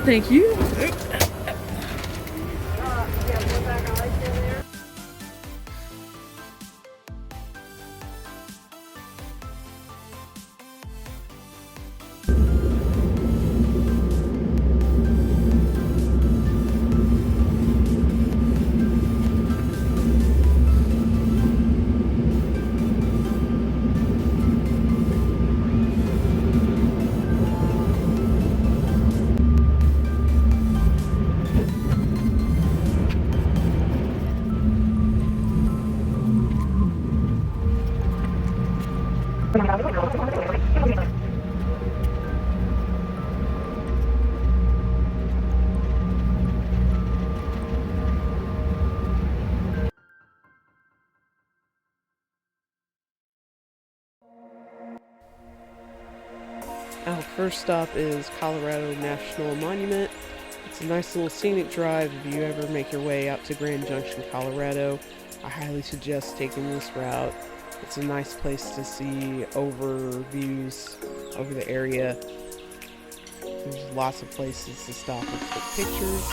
Thank you. Our first stop is Colorado National Monument. It's a nice little scenic drive. If you ever make your way out to Grand Junction, Colorado, I highly suggest taking this route. It's a nice place to see overviews over the area. There's lots of places to stop and take pictures.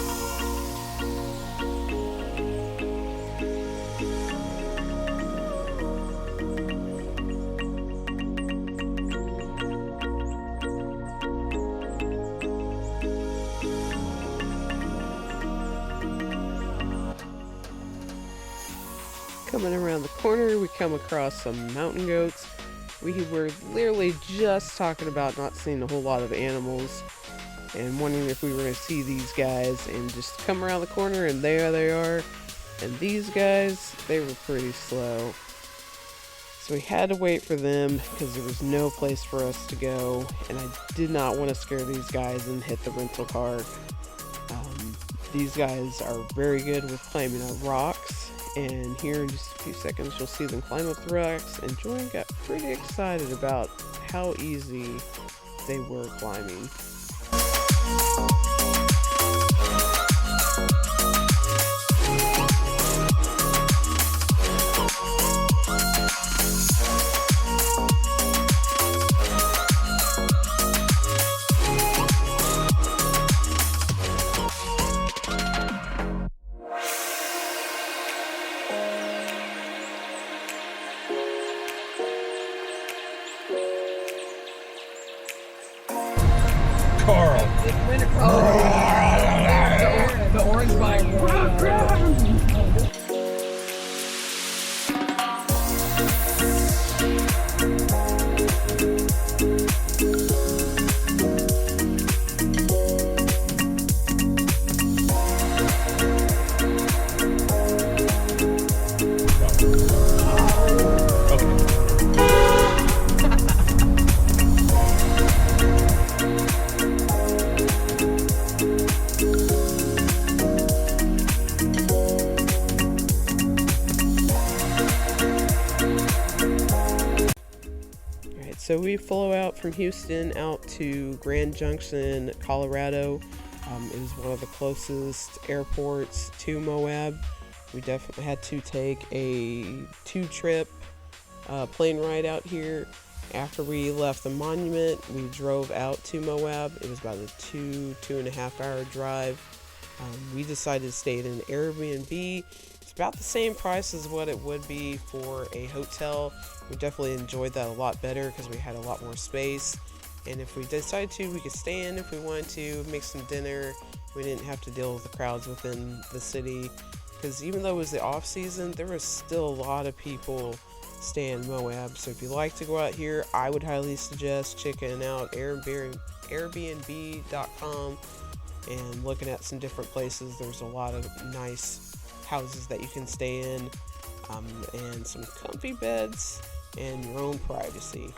Coming around the corner, we come across some mountain goats. We were literally just talking about not seeing a whole lot of animals and wondering if we were going to see these guys, and just come around the corner and there they are. And these guys, they were pretty slow. So we had to wait for them because there was no place for us to go, and I did not want to scare these guys and hit the rental car. These guys are very good with climbing up rocks, and here in just a few seconds you'll see them climb up the rocks, and Joanne got pretty excited about how easy they were climbing. Carl. The orange vine. So we flew out from Houston out to Grand Junction, Colorado. It was one of the closest airports to Moab. We definitely had to take a two-trip plane ride out here. After we left the monument, we drove out to Moab. It was about a 2.5 hour drive. We decided to stay in an Airbnb. It's about the same price as what it would be for a hotel. We definitely enjoyed that a lot better because we had a lot more space. And if we decided to, we could stay in if we wanted to, make some dinner. We didn't have to deal with the crowds within the city, because even though it was the off season, there was still a lot of people staying in Moab. So if you like to go out here, I would highly suggest checking out Airbnb.com and looking at some different places. There's a lot of nice houses that you can stay in, and some comfy beds and your own privacy.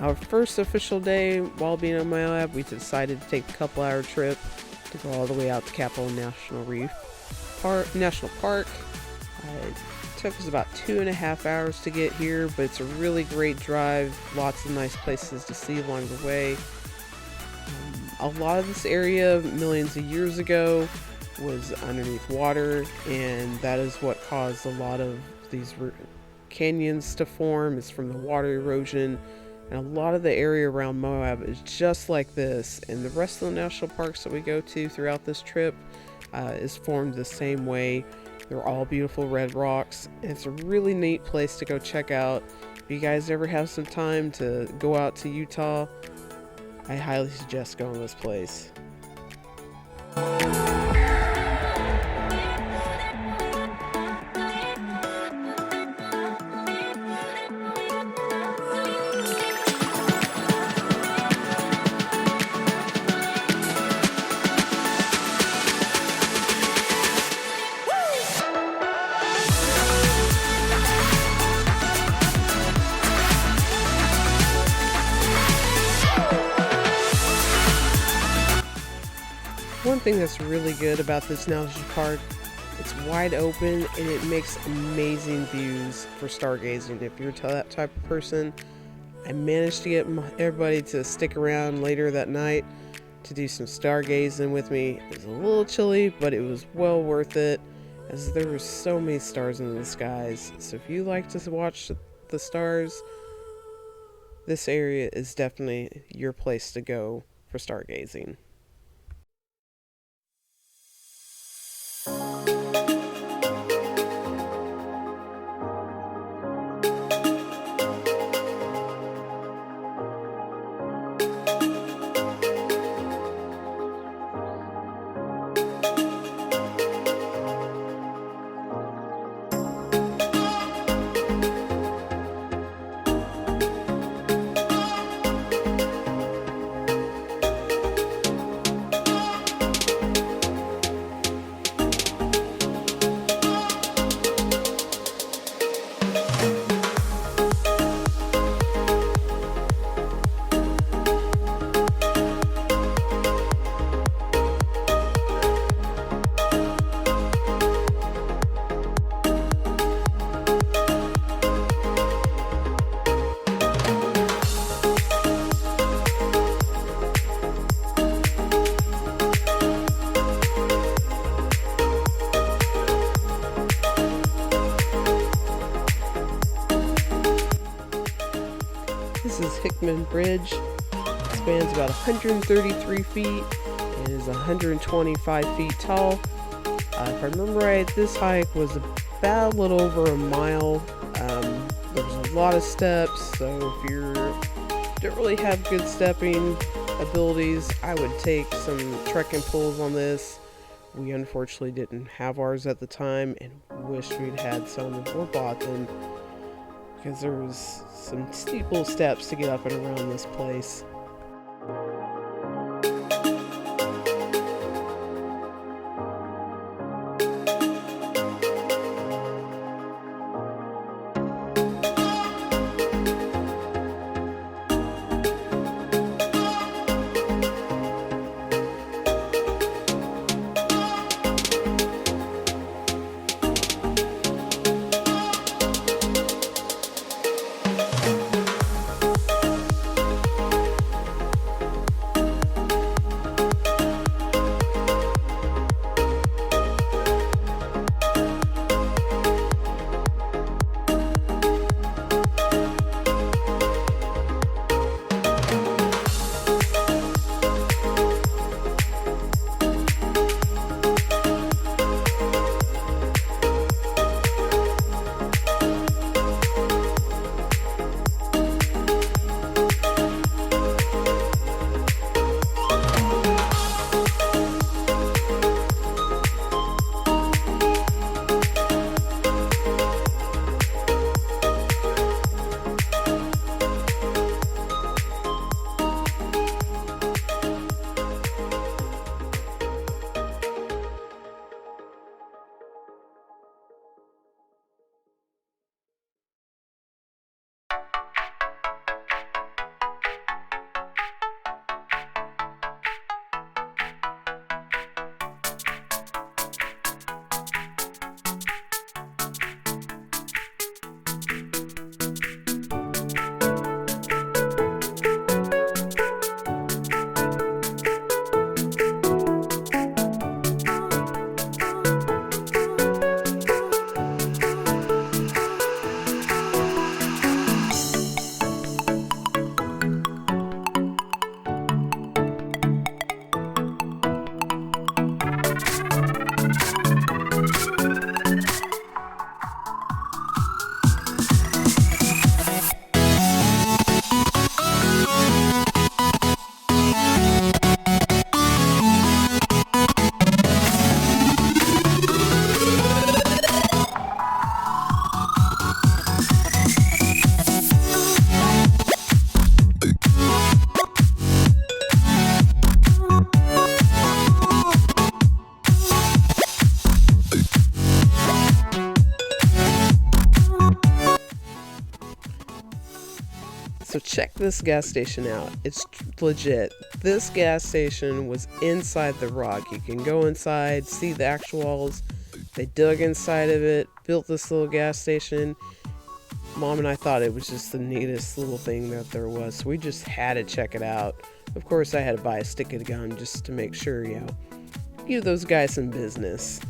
Our first official day while being on Moab, we decided to take a couple-hour trip to go all the way out to National Park. It took us about 2.5 hours to get here, but it's a really great drive. Lots of nice places to see along the way. A lot of this area, millions of years ago, was underneath water, and that is what caused a lot of these canyons to form. It's from the water erosion. And a lot of the area around Moab is just like this, and the rest of the national parks that we go to throughout this trip is formed the same way. They're all beautiful red rocks, and it's a really neat place to go check out. If you guys ever have some time to go out to Utah, I highly suggest going to this place. One thing that's really good about this national park, it's wide open and it makes amazing views for stargazing. If you're that type of person, I managed to get everybody to stick around later that night to do some stargazing with me. It was a little chilly, but it was well worth it, as there were so many stars in the skies. So if you like to watch the stars, this area is definitely your place to go for stargazing. This is Hickman Bridge. It spans about 133 feet and is 125 feet tall. If I remember right, this hike was about a little over a mile. There was a lot of steps, so if you don't really have good stepping abilities, I would take some trekking poles on this. We unfortunately didn't have ours at the time and wished we'd had some or bought them, because there was some steep little steps to get up and around this place. this gas station out. It's legit. This gas station was inside the rock. You can go inside, see the actuals. They dug inside of it, built this little gas station. Mom and I thought it was just the neatest little thing that there was, so we just had to check it out. Of course, I had to buy a stick of gum just to make sure, give those guys some business.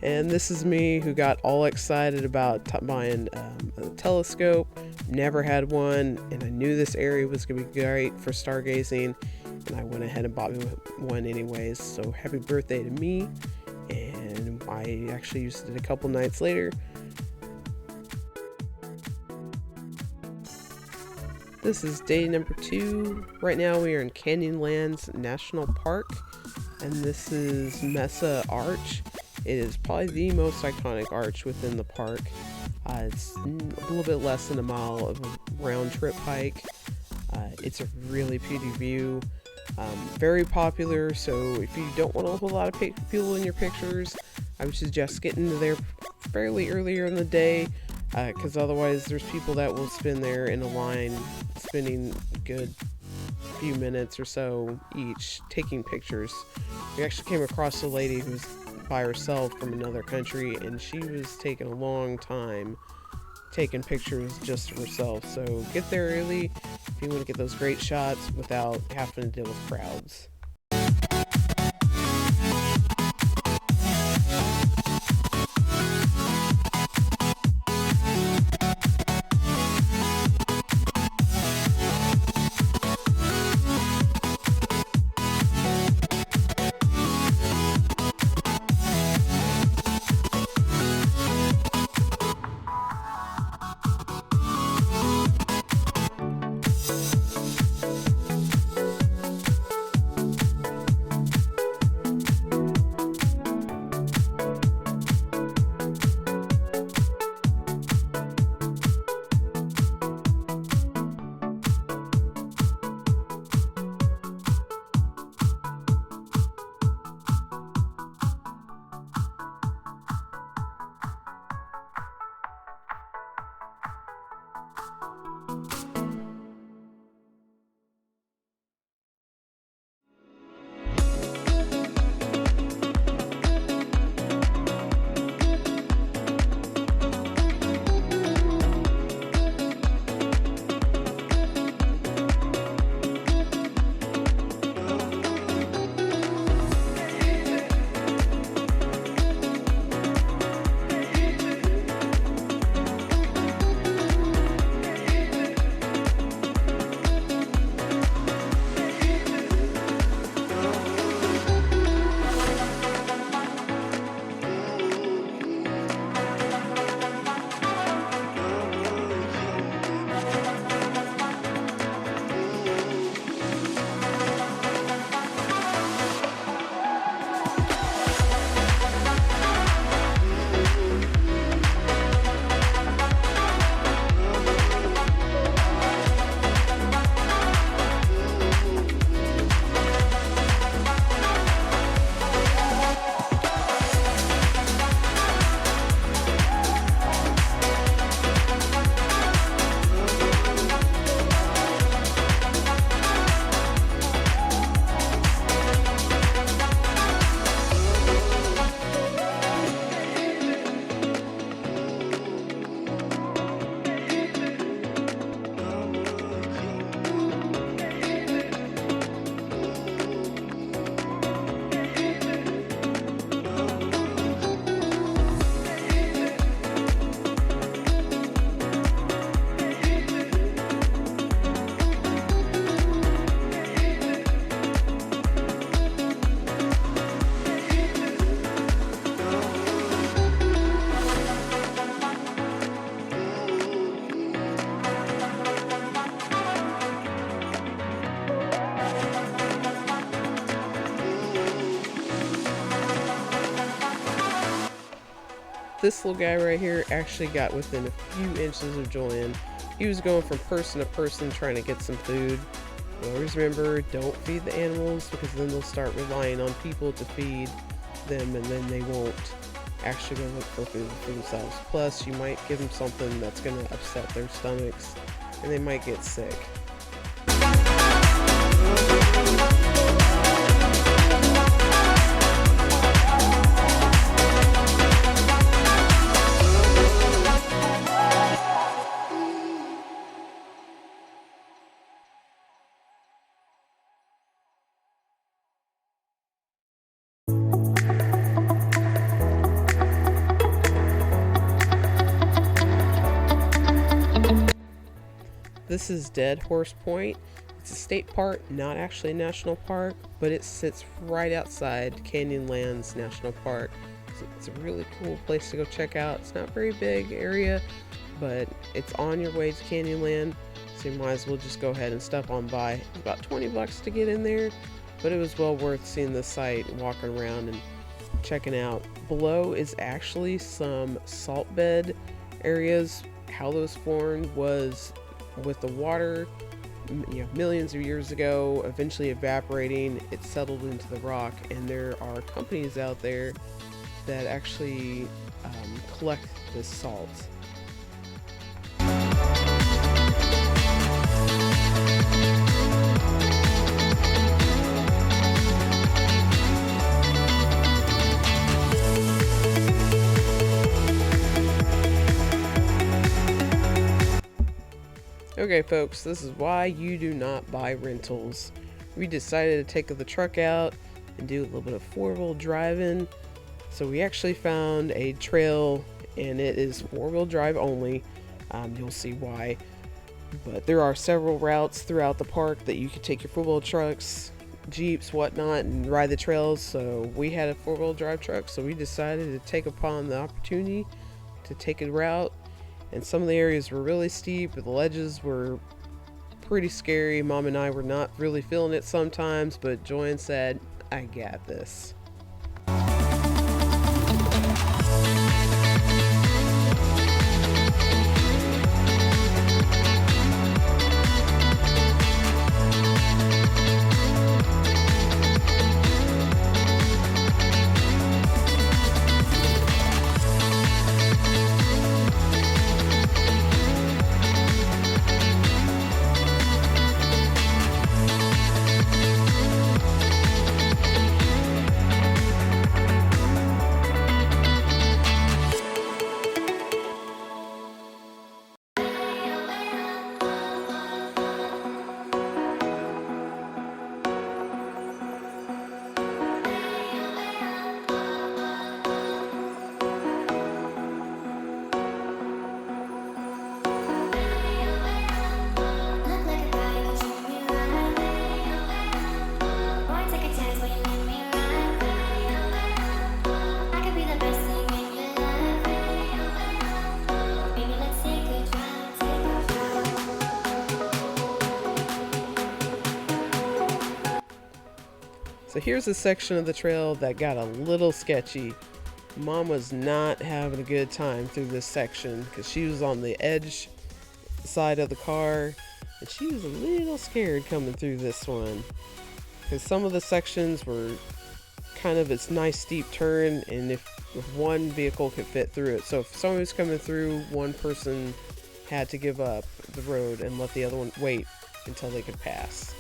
And this is me who got all excited about buying a telescope. Never had one, and I knew this area was going to be great for stargazing, and I went ahead and bought me one anyways. So happy birthday to me, and I actually used it a couple nights later. This is day number 2. Right now we are in Canyonlands National Park, and this is Mesa Arch. It is probably the most iconic arch within the park. It's a little bit less than a mile of a round trip hike. It's a really pretty view. Very popular, so if you don't want a whole lot of people in your pictures, I would suggest getting there fairly earlier in the day, because otherwise there's people that will spend there in a line, spending a good few minutes or so each taking pictures. We actually came across a lady who's by herself from another country, and she was taking a long time taking pictures just of herself. So get there early if you want to get those great shots without having to deal with crowds. This little guy right here actually got within a few inches of Julian. He was going from person to person trying to get some food. Always remember, don't feed the animals, because then they'll start relying on people to feed them, and then they won't actually go look for food for themselves. Plus, you might give them something that's going to upset their stomachs, and they might get sick. This is Deadhorse Point. It's a state park, not actually a national park, but it sits right outside Canyonlands National Park. So it's a really cool place to go check out. It's not a very big area, but it's on your way to Canyonland, so you might as well just go ahead and stop on by. It's about 20 bucks to get in there, but it was well worth seeing the site, walking around and checking out. Below is actually some salt bed areas. How those formed was with the water, millions of years ago, eventually evaporating, it settled into the rock, and there are companies out there that actually collect this salt. Okay folks, this is why you do not buy rentals. We decided to take the truck out and do a little bit of four-wheel driving. So we actually found a trail, and it is four-wheel drive only. You'll see why. But there are several routes throughout the park that you could take your four-wheel trucks, Jeeps, whatnot, and ride the trails. So we had a four-wheel drive truck, so we decided to take upon the opportunity to take a route. And some of the areas were really steep, but the ledges were pretty scary. Mom and I were not really feeling it sometimes, but Joanne said, I got this. So here's a section of the trail that got a little sketchy. Mom was not having a good time through this section because she was on the edge side of the car, and she was a little scared coming through this one because some of the sections were kind of this nice steep turn, and if one vehicle could fit through it. So if someone was coming through, one person had to give up the road and let the other one wait until they could pass.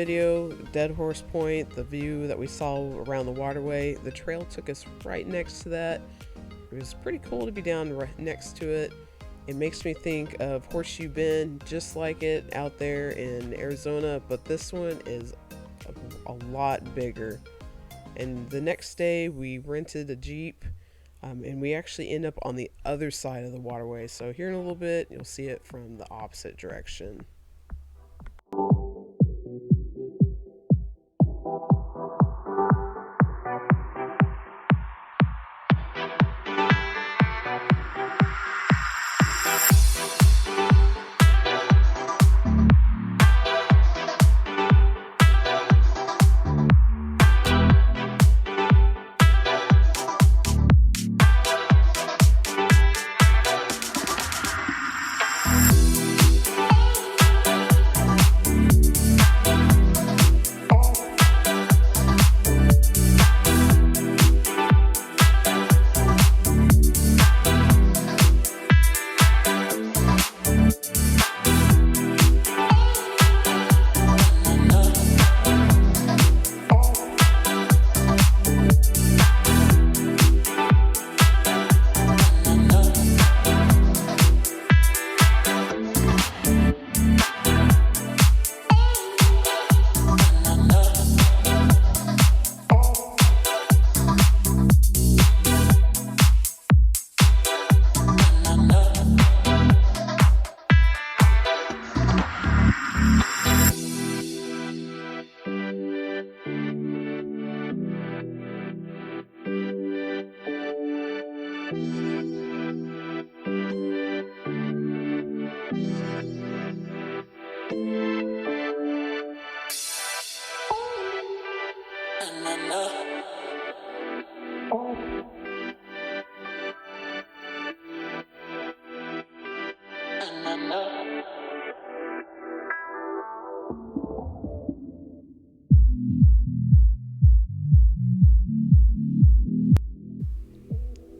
video, Deadhorse Point, the view that we saw around the waterway, the trail took us right next to that. It was pretty cool to be down right next to it. It makes me think of Horseshoe Bend, just like it out there in Arizona, but this one is a lot bigger. And the next day we rented a Jeep, and we actually end up on the other side of the waterway. So here in a little bit, you'll see it from the opposite direction.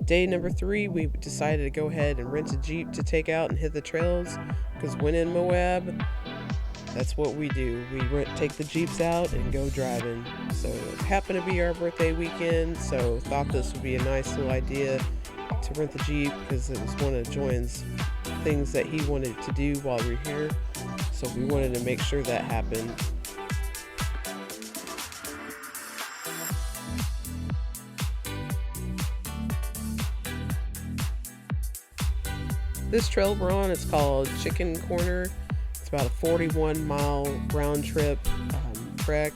Day number 3, we decided to go ahead and rent a Jeep to take out and hit the trails, because when in Moab, that's what we do. We take the Jeeps out and go driving. So it happened to be our birthday weekend, so thought this would be a nice little idea to rent the Jeep, because it was one of Joanne's things that he wanted to do while we were here. So we wanted to make sure that happened. This trail we're on, it's called Chicken Corner. It's about a 41-mile round trip trek.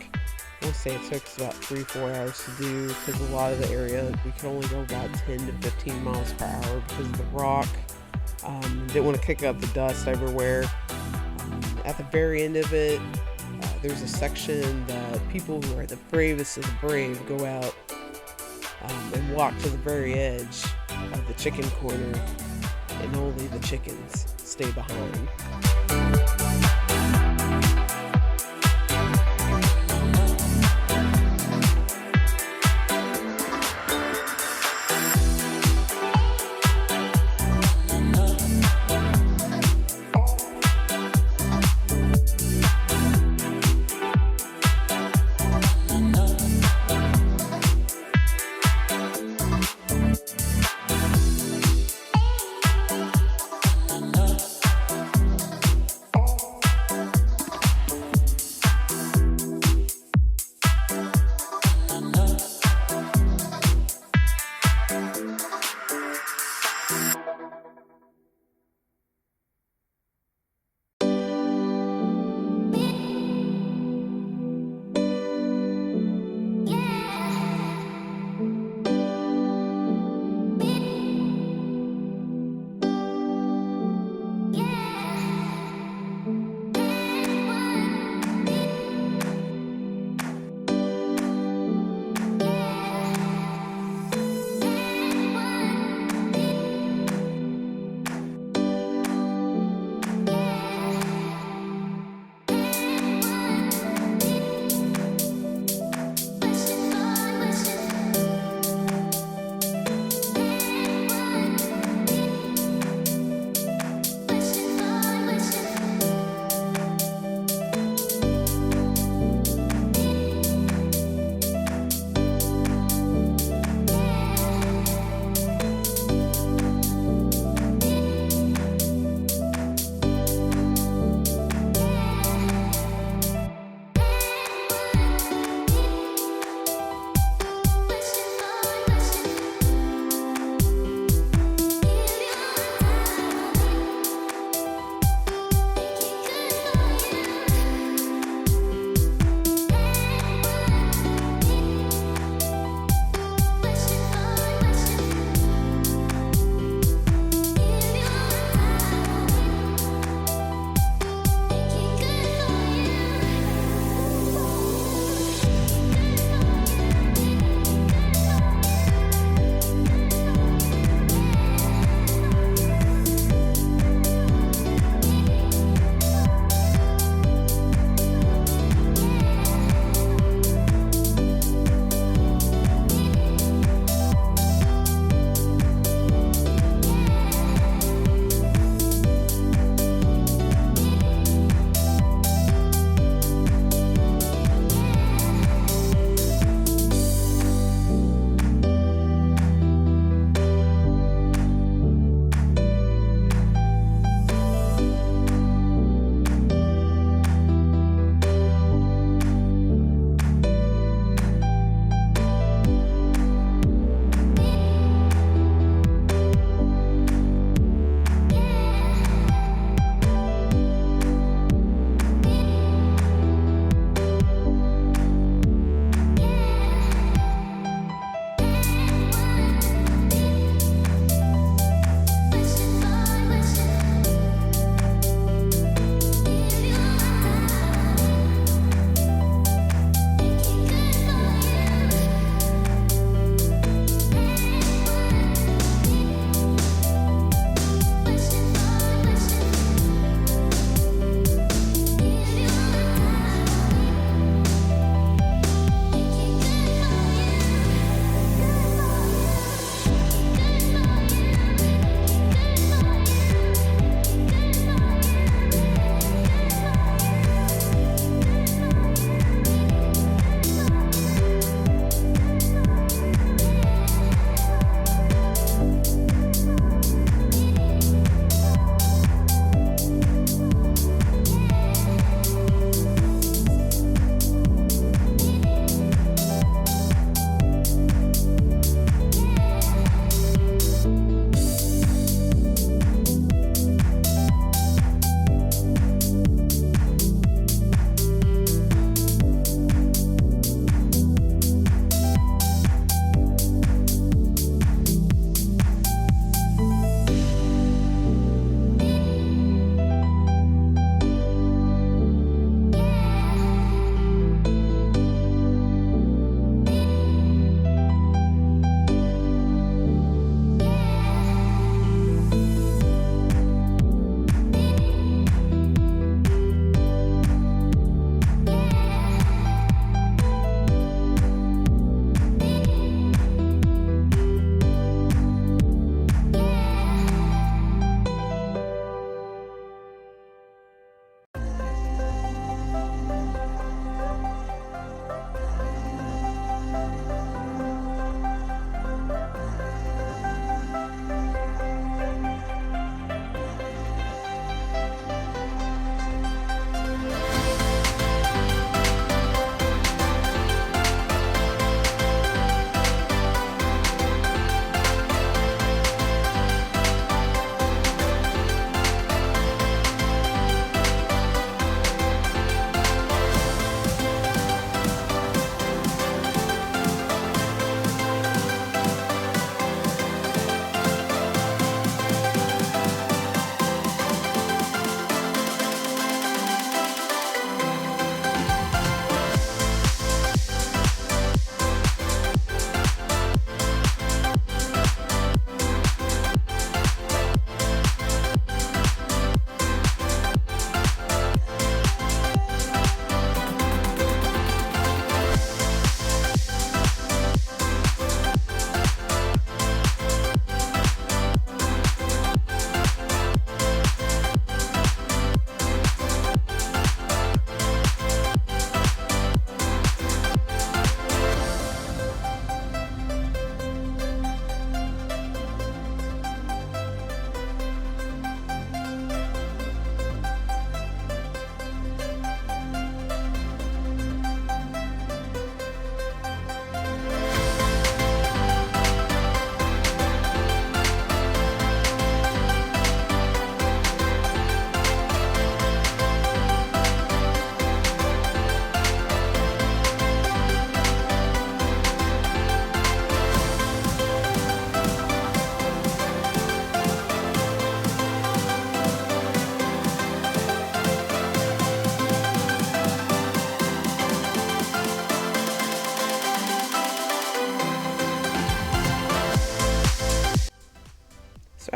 I want to say it took us about 3-4 hours to do, because a lot of the area we could only go about 10 to 15 miles per hour because of the rock. Didn't want to kick up the dust everywhere. At the very end of it, there's a section that people who are the bravest of the brave go out and walk to the very edge of the chicken corner, and only the chickens stay behind.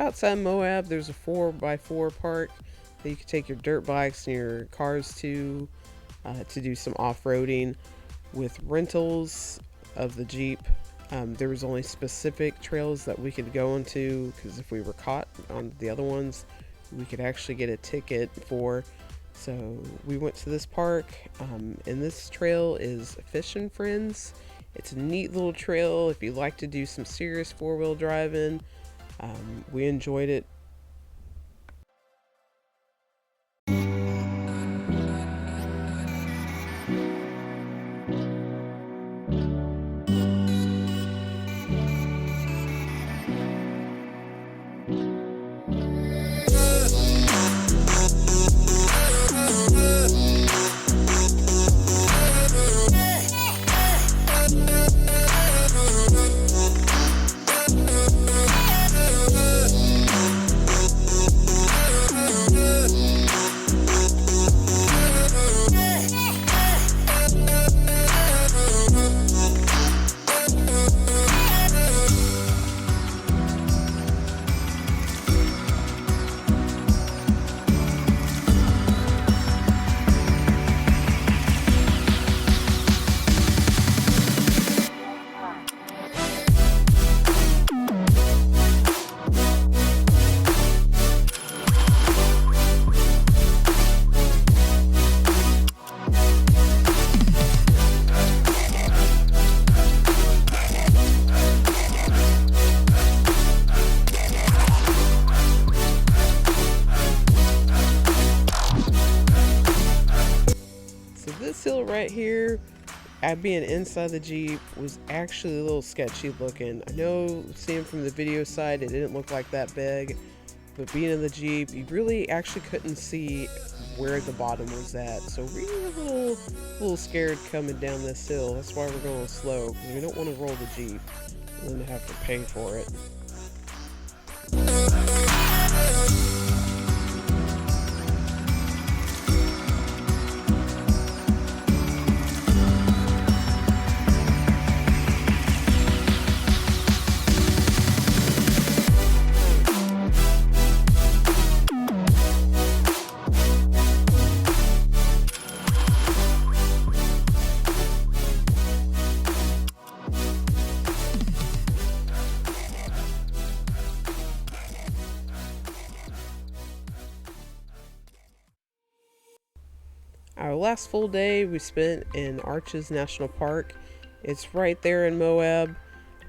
outside Moab, there's a 4x4 park that you can take your dirt bikes and your cars to do some off-roading with rentals of the Jeep. There was only specific trails that we could go into, because if we were caught on the other ones, we could actually get a ticket for. So we went to this park, and this trail is Fish and Friends. It's a neat little trail if you like to do some serious four-wheel driving. We enjoyed it. This hill right here, at being inside the Jeep, was actually a little sketchy looking. I know seeing from the video side, it didn't look like that big, but being in the Jeep, you really actually couldn't see where the bottom was at. So we were a little scared coming down this hill. That's why we're going slow, because we don't want to roll the Jeep and then have to pay for it. Our last full day we spent in Arches National Park. It's right there in Moab.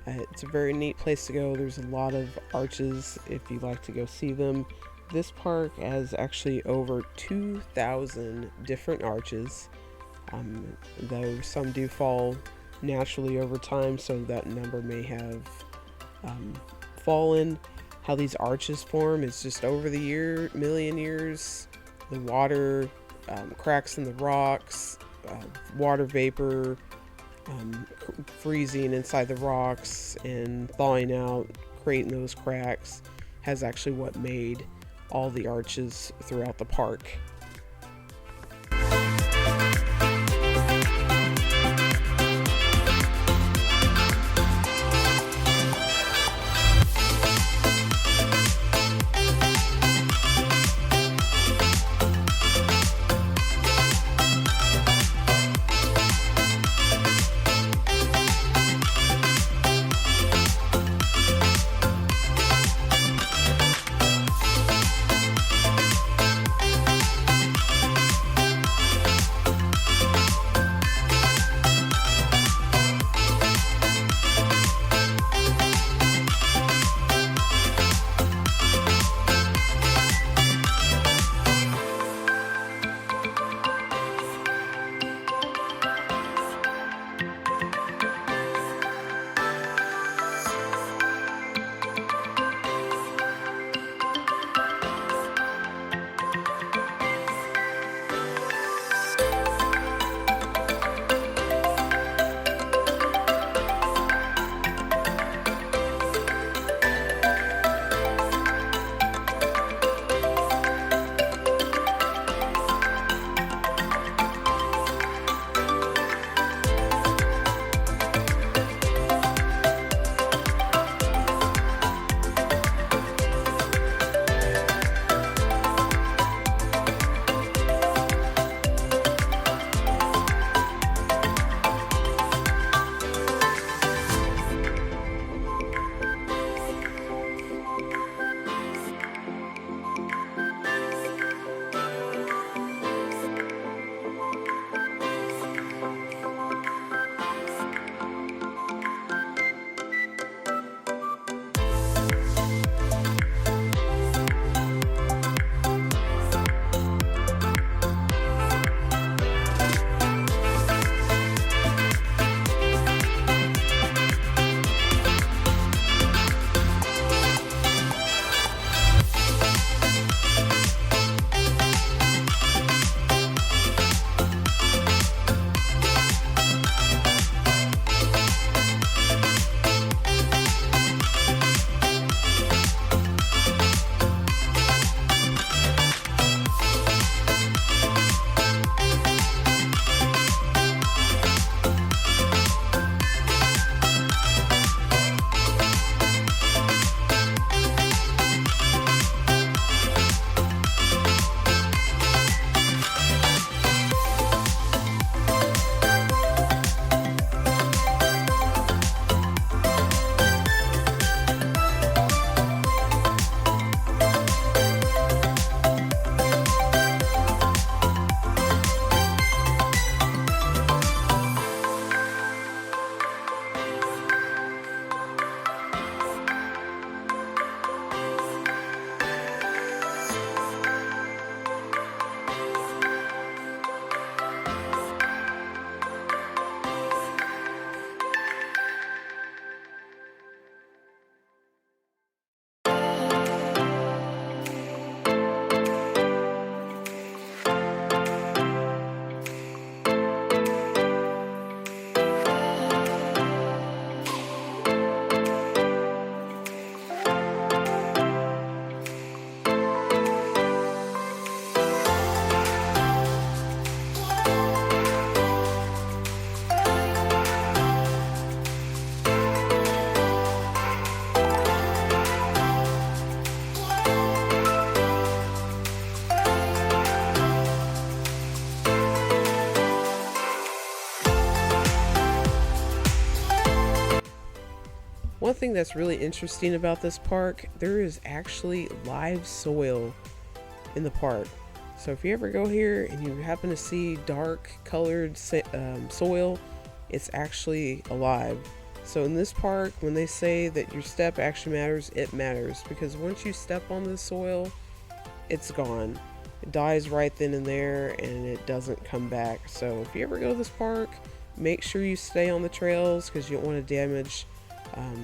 It's a very neat place to go. There's a lot of arches if you like to go see them. This park has actually over 2,000 different arches, though some do fall naturally over time, so that number may have fallen. How these arches form is just over the million years, the water, cracks in the rocks, water vapor, freezing inside the rocks and thawing out, creating those cracks, has actually what made all the arches throughout the park. One thing that's really interesting about this park, there is actually live soil in the park. So if you ever go here and you happen to see dark colored soil, it's actually alive. So in this park, when they say that your step actually matters, it matters, because once you step on the soil, it's gone. It dies right then and there, and it doesn't come back. So if you ever go to this park, make sure you stay on the trails, because you don't want to damage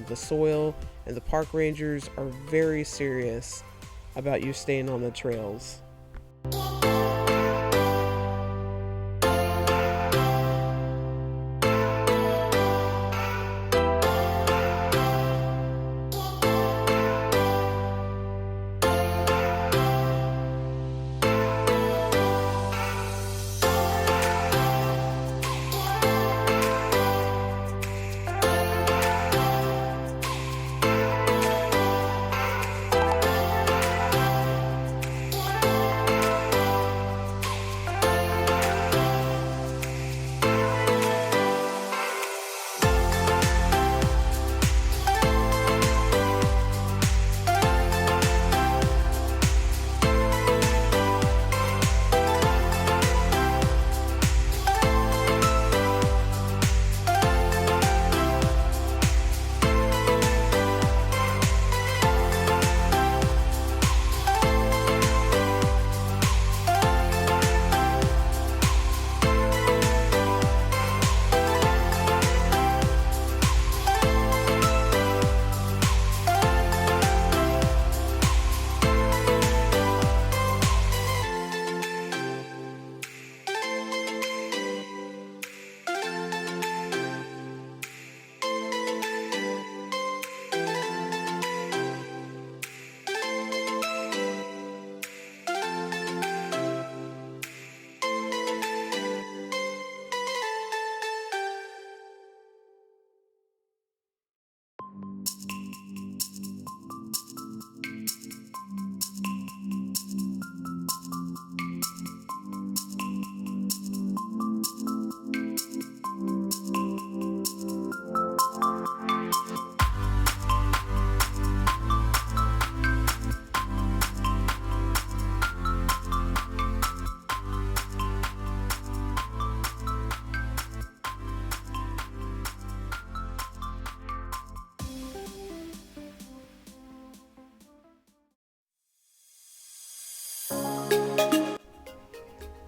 the soil, and the park rangers are very serious about you staying on the trails.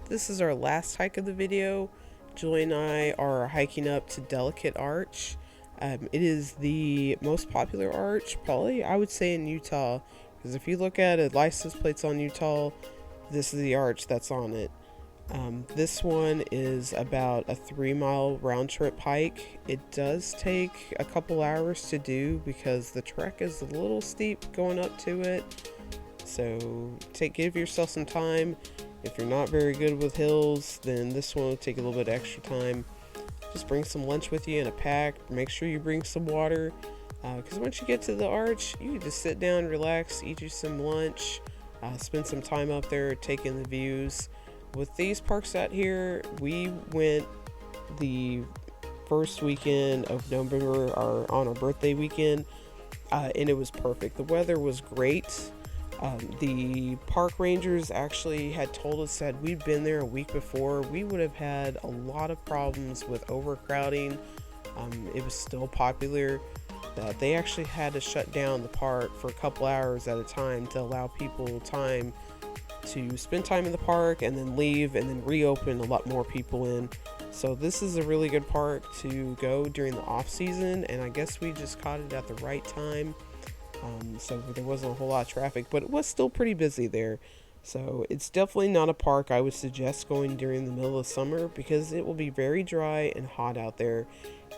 This is our last hike of the video. Julie and I are hiking up to Delicate Arch. It is the most popular arch, probably, I would say, in Utah. Because if you look at it, license plates on Utah, this is the arch that's on it. This one is about a 3-mile round trip hike. It does take a couple hours to do because the trek is a little steep going up to it. So give yourself some time. If you're not very good with hills, then this one will take a little bit extra time. Just bring some lunch with you in a pack. Make sure you bring some water, because once you get to the arch, you can just sit down, relax, eat you some lunch, spend some time up there taking the views. With these parks out here, we went the first weekend of November, or on our birthday weekend, and it was perfect. The weather was great. The park rangers actually had told us that we'd been there a week before, we would have had a lot of problems with overcrowding. It was still popular, that they actually had to shut down the park for a couple hours at a time to allow people time to spend time in the park and then leave and then reopen a lot more people in. So this is a really good park to go during the off season, and I guess we just caught it at the right time. So there wasn't a whole lot of traffic, but it was still pretty busy there. So it's definitely not a park I would suggest going during the middle of summer, because it will be very dry and hot out there.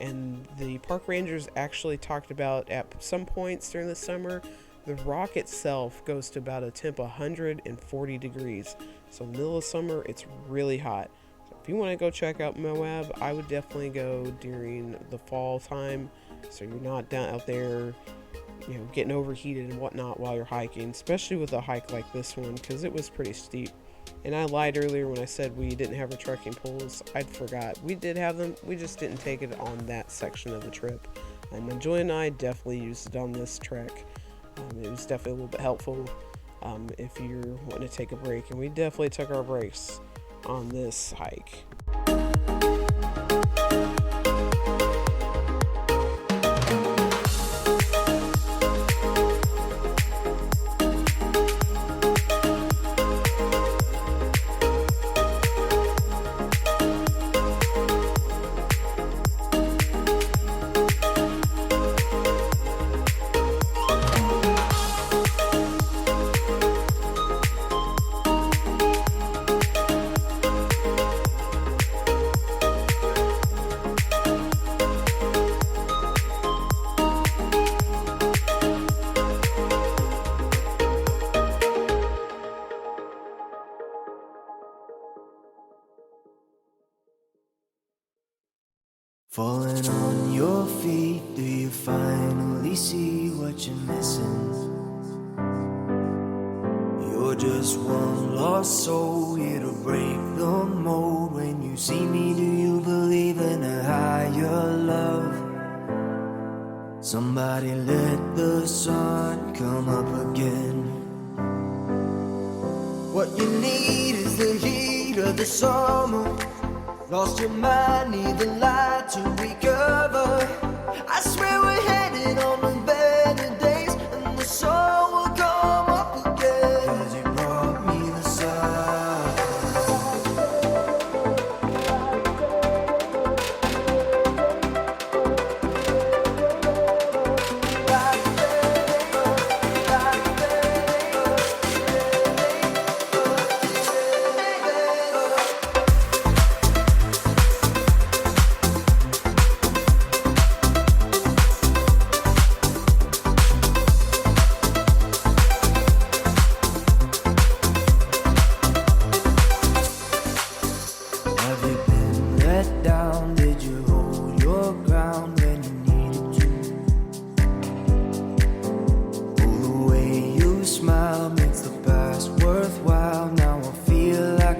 And the park rangers actually talked about at some points during the summer, the rock itself goes to about a temp 140 degrees. So middle of summer, it's really hot. So if you want to go check out Moab, I would definitely go during the fall time, so you're not down out there, you know, getting overheated and whatnot while you're hiking, especially with a hike like this one, because it was pretty steep. And I lied earlier when I said we didn't have our trekking poles. I forgot. We did have them, we just didn't take it on that section of the trip. And Joy and I definitely used it on this trek. It was definitely a little bit helpful if you're wanting to take a break, and we definitely took our breaks on this hike. Falling on your feet, do you finally see what you're missing? You're just one lost soul, here to break the mold. When you see me, do you believe in a higher love? Somebody let the sun come up again. What you need is the heat of the summer. Lost your mind, need the light to recover. I swear we're headed on the better days, and the sun will come up again. 'Cause you brought me the sun.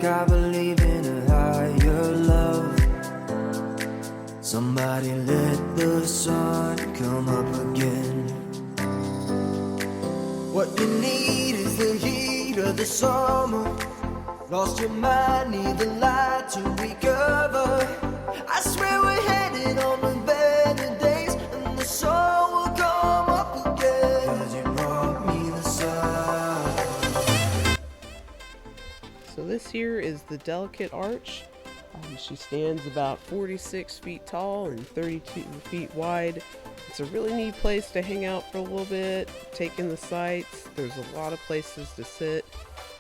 I believe in a higher love. Somebody let the sun come up again. What you need is the heat of the summer. Lost your mind, need the light to recover. I swear we're headed on the better days, and the sun will come up again. 'Cause you brought me the sun. So this here is the Delicate Arch. She stands about 46 feet tall and 32 feet wide. It's a really neat place to hang out for a little bit, take in the sights. There's a lot of places to sit.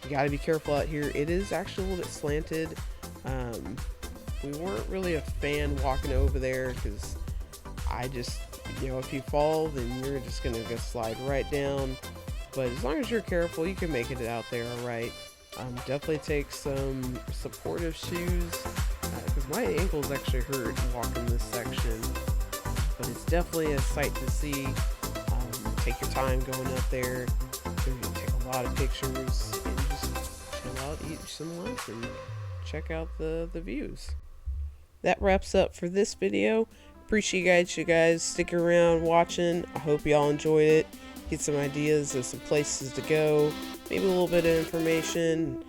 You got to be careful out here. It is actually a little bit slanted. We weren't really a fan walking over there because I just, if you fall, then you're just going to go slide right down. But as long as you're careful, you can make it out there all right. Definitely take some supportive shoes because my ankles actually hurt walking this section. But it's definitely a sight to see. Take your time going up there. You're gonna take a lot of pictures and just chill out, eat some lunch, and check out the views. That wraps up for this video. Appreciate you guys sticking around watching. I hope y'all enjoyed it. Get some ideas of some places to go, maybe a little bit of information.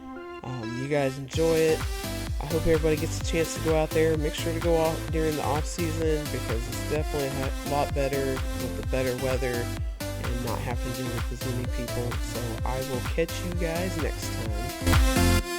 You guys enjoy it. I hope everybody gets a chance to go out there. Make sure to go out during the off season because it's definitely a lot better with the better weather and not having to deal with as many people. So I will catch you guys next time.